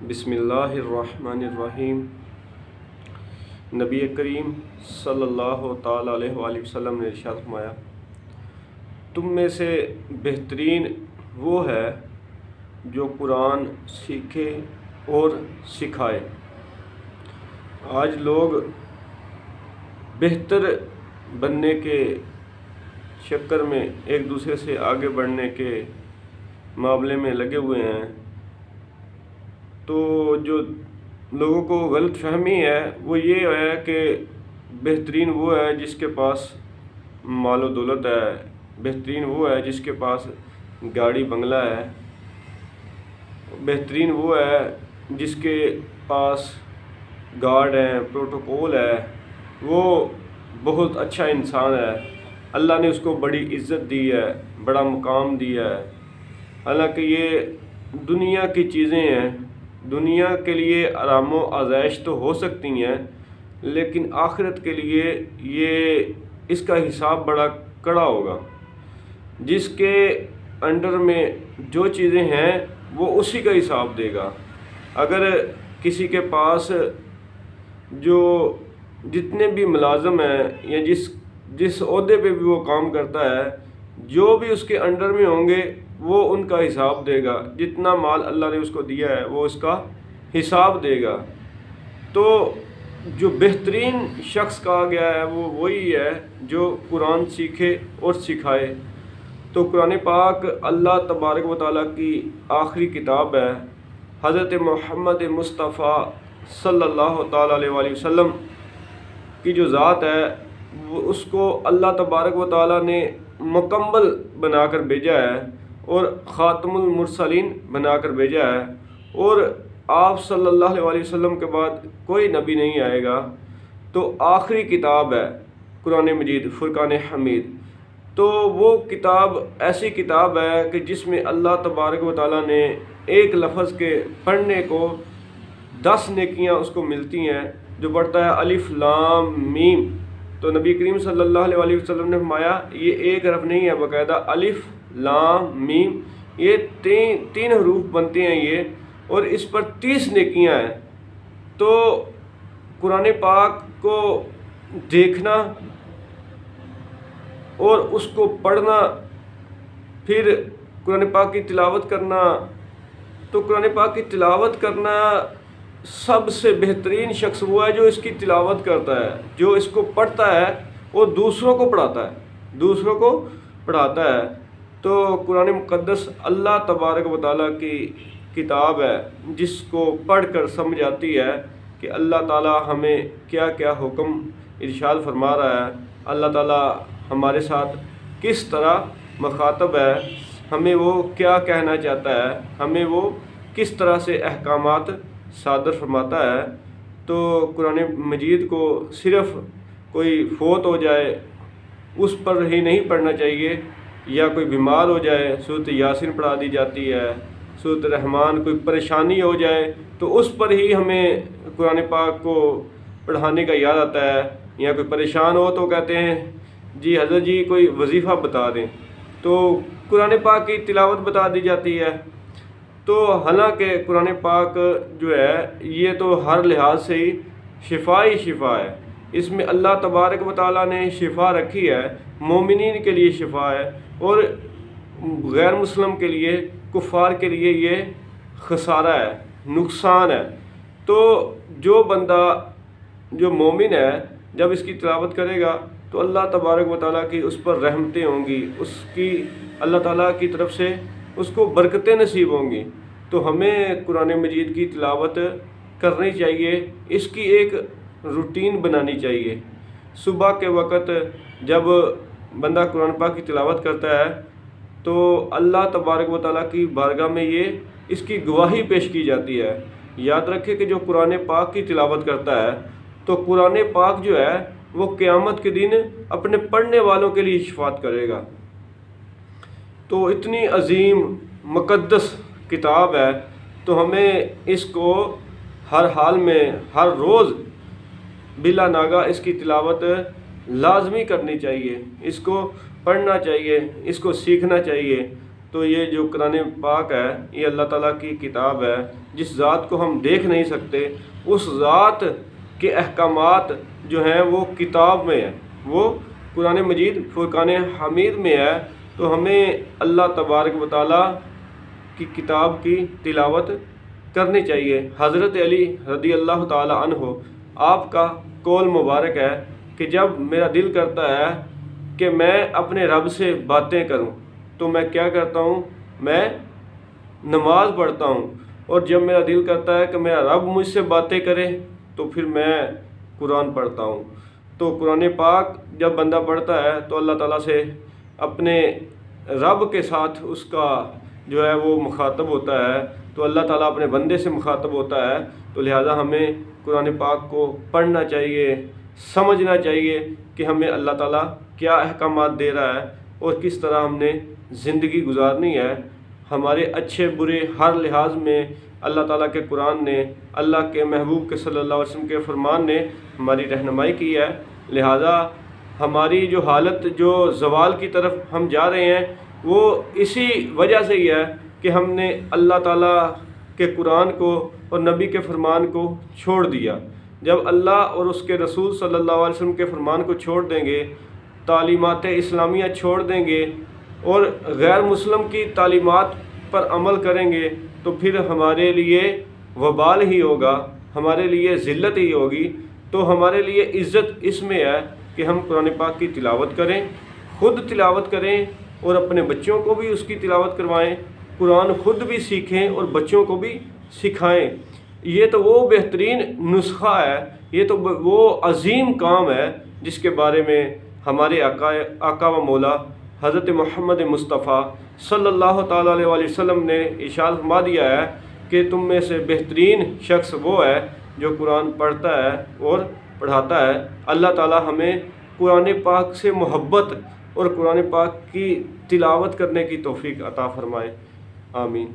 بسم اللہ الرحمن الرحیم۔ نبی کریم صلی اللہ تعالیٰ علیہ وآلہ وسلم نے ارشاد فرمایا، تم میں سے بہترین وہ ہے جو قرآن سیکھے اور سکھائے۔ آج لوگ بہتر بننے کے چکر میں ایک دوسرے سے آگے بڑھنے کے معاملے میں لگے ہوئے ہیں، تو جو لوگوں کو غلط فہمی ہے وہ یہ ہے کہ بہترین وہ ہے جس کے پاس مال و دولت ہے، بہترین وہ ہے جس کے پاس گاڑی بنگلہ ہے، بہترین وہ ہے جس کے پاس گارڈ ہیں، پروٹوکول ہے، وہ بہت اچھا انسان ہے، اللہ نے اس کو بڑی عزت دی ہے، بڑا مقام دیا ہے۔ حالانکہ یہ دنیا کی چیزیں ہیں، دنیا کے لیے آرام و آزائش تو ہو سکتی ہیں، لیکن آخرت کے لیے اس کا حساب بڑا کڑا ہوگا۔ جس کے انڈر میں جو چیزیں ہیں وہ اسی کا حساب دے گا۔ اگر کسی کے پاس جو جتنے بھی ملازم ہیں یا جس عہدے پہ بھی وہ کام کرتا ہے، جو بھی اس کے انڈر میں ہوں گے وہ ان کا حساب دے گا۔ جتنا مال اللہ نے اس کو دیا ہے وہ اس کا حساب دے گا۔ تو جو بہترین شخص کہا گیا ہے وہ وہی ہے جو قرآن سیکھے اور سکھائے۔ تو قرآن پاک اللہ تبارک و تعالیٰ کی آخری کتاب ہے۔ حضرت محمد مصطفیٰ صلی اللہ تعالیٰ علیہ وآلہ وسلم کی جو ذات ہے اس کو اللہ تبارک و تعالیٰ نے مکمل بنا کر بھیجا ہے اور خاتم المرسلین بنا کر بھیجا ہے، اور آپ صلی اللہ علیہ وسلم کے بعد کوئی نبی نہیں آئے گا۔ تو آخری کتاب ہے قرآن مجید، فرقان حمید۔ تو وہ کتاب ایسی کتاب ہے کہ جس میں اللہ تبارک و تعالیٰ نے ایک لفظ کے پڑھنے کو 10 نیکیاں اس کو ملتی ہیں، جو پڑھتا ہے الف لام میم۔ تو نبی کریم صلی اللہ علیہ وسلم نے فرمایا یہ ایک حرف نہیں ہے، باقاعدہ الف لام میم، یہ تین حروف بنتے ہیں یہ، اور اس پر 30 نیکیاں ہیں۔ تو قرآن پاک کو دیکھنا اور اس کو پڑھنا، پھر قرآن پاک کی تلاوت کرنا، تو قرآن پاک کی تلاوت کرنا سب سے بہترین شخص وہ ہے جو اس کی تلاوت کرتا ہے، جو اس کو پڑھتا ہے اور دوسروں کو پڑھاتا ہے۔ تو قرآن مقدس اللہ تبارک و تعالیٰ کی کتاب ہے جس کو پڑھ کر سمجھ آتی ہے کہ اللہ تعالیٰ ہمیں کیا کیا حکم ارشاد فرما رہا ہے، اللہ تعالیٰ ہمارے ساتھ کس طرح مخاطب ہے، ہمیں وہ کیا کہنا چاہتا ہے، ہمیں وہ کس طرح سے احکامات صادر فرماتا ہے۔ تو قرآن مجید کو صرف کوئی فوت ہو جائے اس پر ہی نہیں پڑھنا چاہیے، یا کوئی بیمار ہو جائے سورۃ یاسین پڑھا دی جاتی ہے، سورۃ رحمان، کوئی پریشانی ہو جائے تو اس پر ہی ہمیں قرآن پاک کو پڑھانے کا یاد آتا ہے، یا کوئی پریشان ہو تو کہتے ہیں جی حضرت جی کوئی وظیفہ بتا دیں، تو قرآن پاک کی تلاوت بتا دی جاتی ہے۔ تو حالانکہ قرآن پاک جو ہے یہ تو ہر لحاظ سے ہی شفا ہے، اس میں اللہ تبارک و تعالیٰ نے شفا رکھی ہے، مومنین کے لیے شفا ہے، اور غیر مسلم کے لیے، کفار کے لیے یہ خسارہ ہے، نقصان ہے۔ تو جو بندہ جو مومن ہے جب اس کی تلاوت کرے گا تو اللہ تبارک و تعالیٰ کی اس پر رحمتیں ہوں گی، اس کی اللہ تعالیٰ کی طرف سے اس کو برکتیں نصیب ہوں گی۔ تو ہمیں قرآن مجید کی تلاوت کرنی چاہیے، اس کی ایک روٹین بنانی چاہیے۔ صبح کے وقت جب بندہ قرآن پاک کی تلاوت کرتا ہے تو اللہ تبارک و تعالیٰ کی بارگاہ میں اس کی گواہی پیش کی جاتی ہے۔ یاد رکھے کہ جو قرآن پاک کی تلاوت کرتا ہے تو قرآن پاک جو ہے وہ قیامت کے دن اپنے پڑھنے والوں کے لیے شفاعت کرے گا۔ تو اتنی عظیم مقدس کتاب ہے، تو ہمیں اس کو ہر حال میں، ہر روز بلا ناغہ اس کی تلاوت لازمی کرنی چاہیے، اس کو پڑھنا چاہیے، اس کو سیکھنا چاہیے، تو یہ جو قرآن پاک ہے یہ اللہ تعالیٰ کی کتاب ہے، جس ذات کو ہم دیکھ نہیں سکتے، اس ذات کے احکامات جو ہیں وہ کتاب میں ہیں، وہ قرآن مجید فرقان حمید میں ہے۔ تو ہمیں اللہ تبارک و تعالیٰ کی کتاب کی تلاوت کرنی چاہیے۔ حضرت علی رضی اللہ تعالی عنہ آپ کا قول مبارک ہے کہ جب میرا دل کرتا ہے کہ میں اپنے رب سے باتیں کروں تو میں کیا کرتا ہوں، میں نماز پڑھتا ہوں، اور جب میرا دل کرتا ہے کہ میرا رب مجھ سے باتیں کرے تو پھر میں قرآن پڑھتا ہوں۔ تو قرآن پاک جب بندہ پڑھتا ہے تو اللہ تعالیٰ سے اپنے رب کے ساتھ اس کا جو ہے وہ مخاطب ہوتا ہے، تو اللہ تعالیٰ اپنے بندے سے مخاطب ہوتا ہے۔ تو لہٰذا ہمیں قرآن پاک کو پڑھنا چاہیے، سمجھنا چاہیے کہ ہمیں اللہ تعالیٰ کیا احکامات دے رہا ہے اور کس طرح ہم نے زندگی گزارنی ہے۔ ہمارے اچھے برے ہر لحاظ میں اللہ تعالیٰ کے قرآن نے، اللہ کے محبوب کے صلی اللہ علیہ وسلم کے فرمان نے ہماری رہنمائی کی ہے۔ لہٰذا ہماری جو حالت جو زوال کی طرف ہم جا رہے ہیں وہ اسی وجہ سے ہی ہے کہ ہم نے اللہ تعالیٰ کے قرآن کو اور نبی کے فرمان کو چھوڑ دیا۔ جب اللہ اور اس کے رسول صلی اللہ علیہ وسلم کے فرمان کو چھوڑ دیں گے، تعلیمات اسلامیہ چھوڑ دیں گے اور غیر مسلم کی تعلیمات پر عمل کریں گے تو پھر ہمارے لیے وبال ہی ہوگا، ہمارے لیے ذلت ہی ہوگی۔ تو ہمارے لیے عزت اس میں ہے کہ ہم قرآن پاک کی تلاوت کریں، خود تلاوت کریں اور اپنے بچوں کو بھی اس کی تلاوت کروائیں، قرآن خود بھی سیکھیں اور بچوں کو بھی سکھائیں۔ یہ تو وہ بہترین نسخہ ہے، یہ تو وہ عظیم کام ہے جس کے بارے میں ہمارے آقا و مولا حضرت محمد مصطفیٰ صلی اللہ تعالیٰ علیہ وسلم نے ارشاد فرما دیا ہے کہ تم میں سے بہترین شخص وہ ہے جو قرآن پڑھتا ہے اور پڑھاتا ہے۔ اللہ تعالیٰ ہمیں قرآن پاک سے محبت اور قرآن پاک کی تلاوت کرنے کی توفیق عطا فرمائے، آمین۔